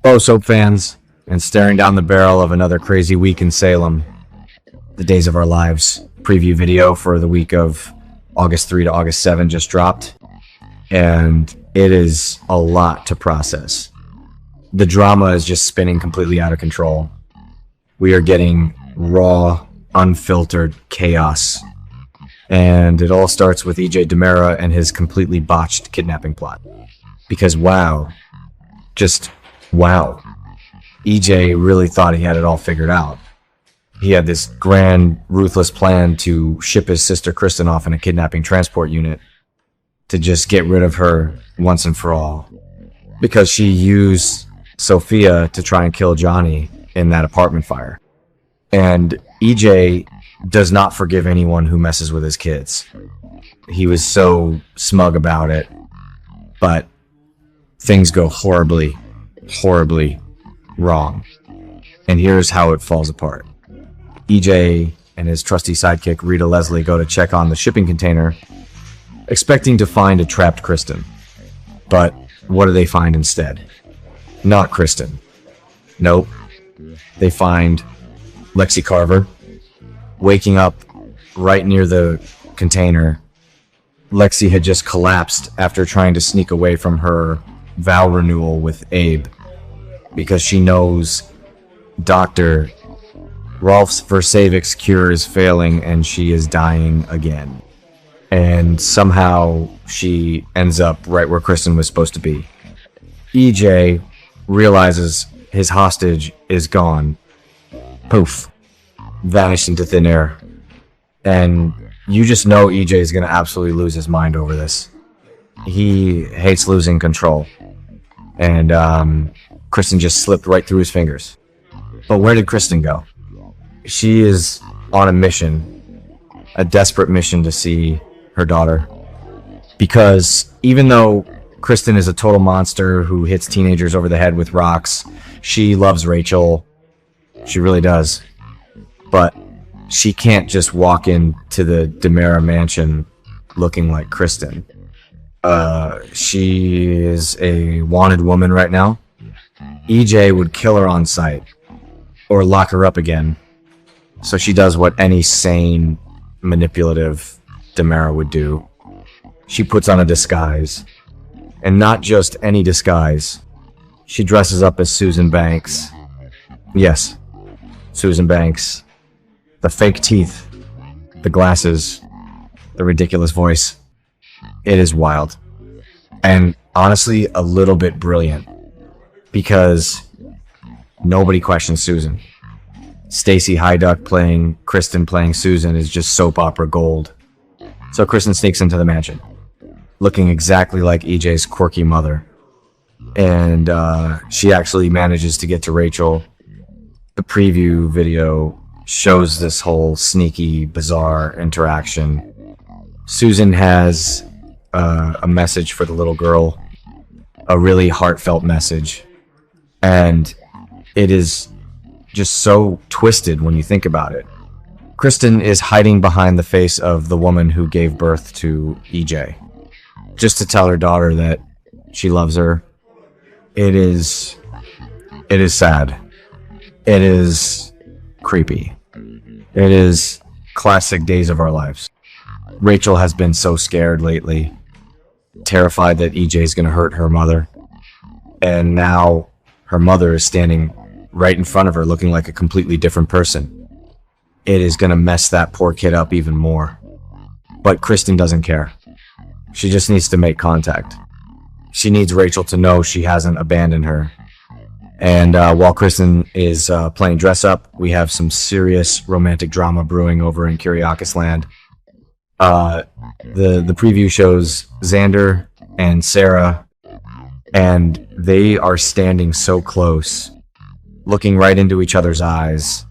Hello, soap fans, and staring down the barrel of another crazy week in Salem. The Days of Our Lives preview video for the week of August 3 to August 7 just dropped, and it is a lot to process. The drama is just spinning completely out of control. We are getting raw, unfiltered chaos, and it all starts with DiMera and his completely botched kidnapping plot. Because wow, just wow. EJ really thought he had it all figured out. He had this grand, ruthless plan to ship his sister Kristen off in a kidnapping transport unit to just get rid of her once and for all. Because she used Sophia to try and kill Johnny in that apartment fire. And EJ does not forgive anyone who messes with his kids. He was so smug about it, but things go horribly, horribly wrong. And here's how it falls apart. EJ and his trusty sidekick Rita Leslie go to check on the shipping container, expecting to find a trapped Kristen. But what do they find instead? Not Kristen. Nope. They find Lexi Carver waking up right near the container. Lexi had just collapsed after trying to sneak away from her vow renewal with Abe because she knows Dr. Rolf Versavic's cure is failing and she is dying again. And somehow she ends up right where Kristen was supposed to be. EJ realizes his hostage is gone. Poof. Vanished into thin air. And you just know EJ is going to absolutely lose his mind over this. He hates losing control. And Kristen just slipped right through his fingers. But where did Kristen go? She is on a mission, a desperate mission to see her daughter. Because even though Kristen is a total monster who hits teenagers over the head with rocks, she loves Rachel. She really does. But she can't just walk into the DiMera mansion looking like Kristen. She is a wanted woman right now. EJ would kill her on sight or lock her up again. So she does what any sane, manipulative DiMera would do. She puts on a disguise. And not just any disguise. She dresses up as Susan Banks. Yes, Susan Banks. The fake teeth, the glasses, the ridiculous voice. It is wild. And honestly, a little bit brilliant. Because nobody questions Susan. Stacy Hyduck playing Kristen playing Susan is just soap opera gold. So Kristen sneaks into the mansion, looking exactly like EJ's quirky mother. And she actually manages to get to Rachel. The preview video shows this whole sneaky, bizarre interaction. Susan has a message for the little girl, a really heartfelt message. And it is just so twisted when you think about it. Kristen is hiding behind the face of the woman who gave birth to EJ, just to tell her daughter that she loves her. It is sad. It is creepy. It is classic Days of Our Lives. Rachel has been so scared lately, terrified that EJ is going to hurt her mother. And now her mother is standing right in front of her looking like a completely different person. It is going to mess that poor kid up even more. But Kristen doesn't care. She just needs to make contact. She needs Rachel to know she hasn't abandoned her. And while Kristen is playing dress up, we have some serious romantic drama brewing over in Kyriakis land. The preview shows Xander and Sarah, and they are standing so close, looking right into each other's eyes.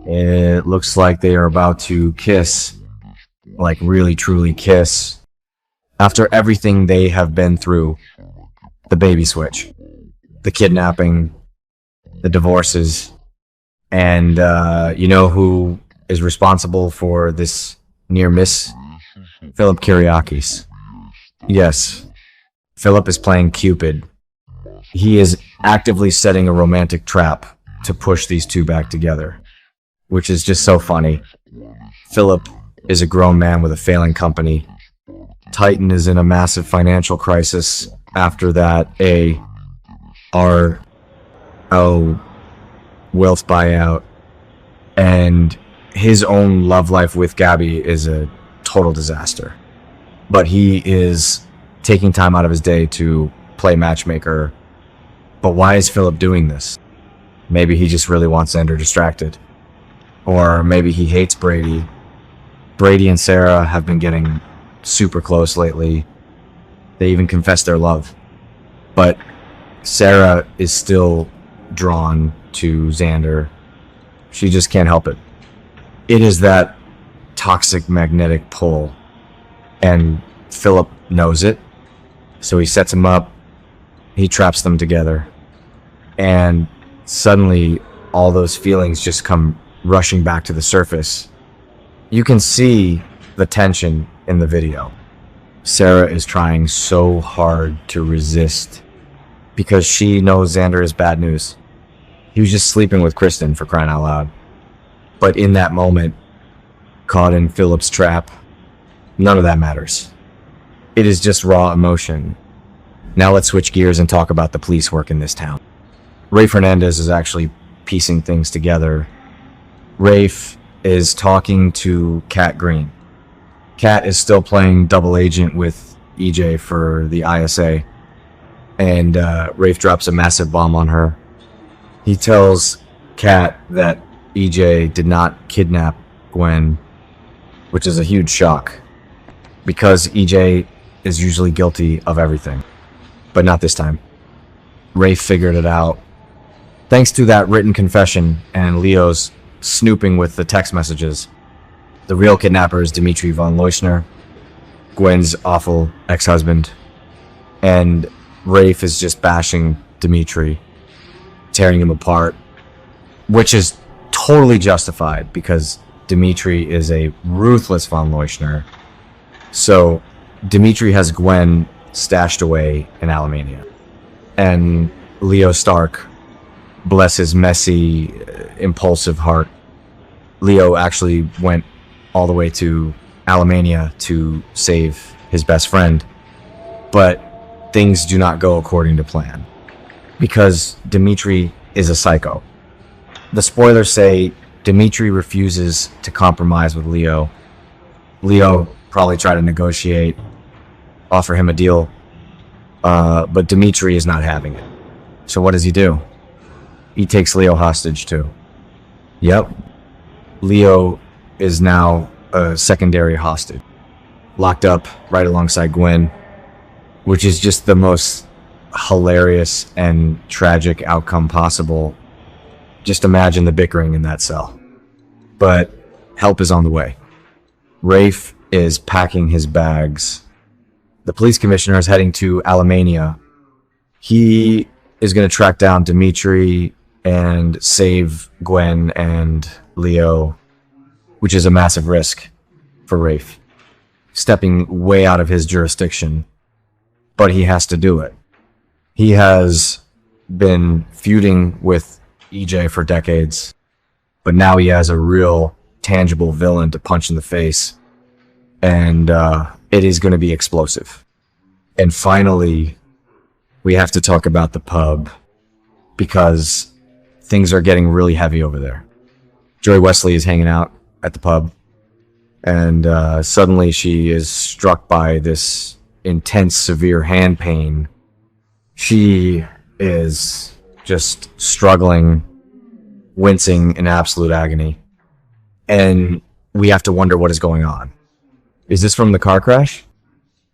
It looks like they are about to kiss, like really truly kiss, after everything they have been through. The baby switch, the kidnapping, the divorces, and you know who is responsible for this near miss? Philip Kyriakis. Yes, Philip is playing Cupid, He is actively setting a romantic trap to push these two back together, which is just so funny. Philip is a grown man with a failing company. Titan is in a massive financial crisis after that ARO wealth buyout, and his own love life with Gabby is a total disaster. But he is taking time out of his day to play matchmaker. But why is Philip doing this? Maybe he just really wants Xander distracted. Or maybe he hates Brady. Brady and Sarah have been getting super close lately. They even confessed their love. But Sarah is still drawn to Xander. She just can't help it. It is that toxic magnetic pull. And Philip knows it. So he sets him up. He traps them together. And suddenly, all those feelings just come rushing back to the surface. You can see the tension in the video. Sarah is trying so hard to resist because she knows Xander is bad news. He was just sleeping with Kristen, for crying out loud. But in that moment, caught in Philip's trap, none of that matters. It is just raw emotion. Now let's switch gears and talk about the police work in this town. Rafe Hernandez is actually piecing things together. Rafe is talking to Kat Green. Kat is still playing double agent with EJ for the ISA, and Rafe drops a massive bomb on her. He tells Kat that EJ did not kidnap Gwen, which is a huge shock, because EJ is usually guilty of everything, but not this time. Rafe figured it out thanks to that written confession and Leo's snooping with the text messages. The real kidnapper is Dimitri von Leuschner, Gwen's awful ex-husband, and Rafe is just bashing Dimitri, tearing him apart, which is totally justified because Dimitri is a ruthless von Leuschner. So Dimitri has Gwen stashed away in Alemania, and Leo Stark, bless his messy, impulsive heart, Leo actually went all the way to Alemania to save his best friend. But things do not go according to plan, because Dimitri is a psycho. The spoilers say Dimitri refuses to compromise with Leo. Leo probably tried to negotiate, offer him a deal, but Dimitri is not having it. So what does he do? He takes Leo hostage too. Yep. Leo is now a secondary hostage, locked up right alongside Gwen, which is just the most hilarious and tragic outcome possible. Just imagine the bickering in that cell. But help is on the way. Rafe is packing his bags. The police commissioner is heading to Alemania. He is going to track down Dimitri and save Gwen and Leo, which is a massive risk for Rafe, stepping way out of his jurisdiction, but he has to do it. He has been feuding with EJ for decades, but now he has a real tangible villain to punch in the face, and it is going to be explosive. And finally, we have to talk about the pub, because things are getting really heavy over there. Joy Wesley is hanging out at the pub, and suddenly she is struck by this intense, severe hand pain. She is just struggling, wincing in absolute agony, and we have to wonder what is going on. Is this from the car crash?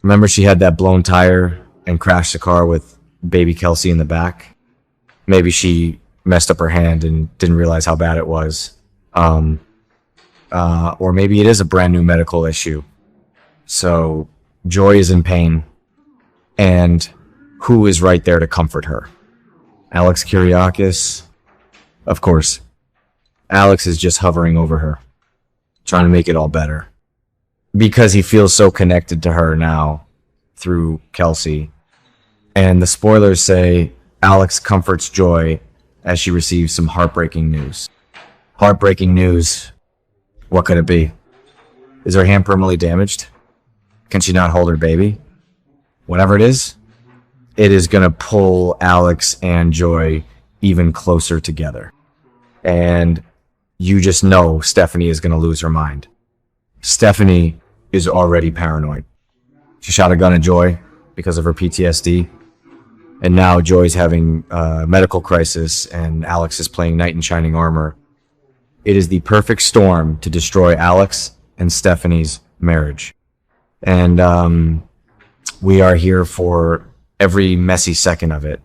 Remember, she had that blown tire and crashed the car with baby Kelsey in the back? Maybe she messed up her hand and didn't realize how bad it was. Or maybe it is a brand new medical issue. So Joy is in pain, and who is right there to comfort her? Alex Kyriakis? Of course. Alex is just hovering over her, trying to make it all better, because he feels so connected to her now through Kelsey. And the spoilers say Alex comforts Joy as she receives some heartbreaking news. Heartbreaking news. What could it be? Is her hand permanently damaged? Can she not hold her baby? Whatever it is going to pull Alex and Joy even closer together. And you just know Stephanie is going to lose her mind. Stephanie is already paranoid. She shot a gun at Joy because of her PTSD. And now Joy's having a medical crisis and Alex is playing knight in shining armor. It is the perfect storm to destroy Alex and Stephanie's marriage. And we are here for every messy second of it.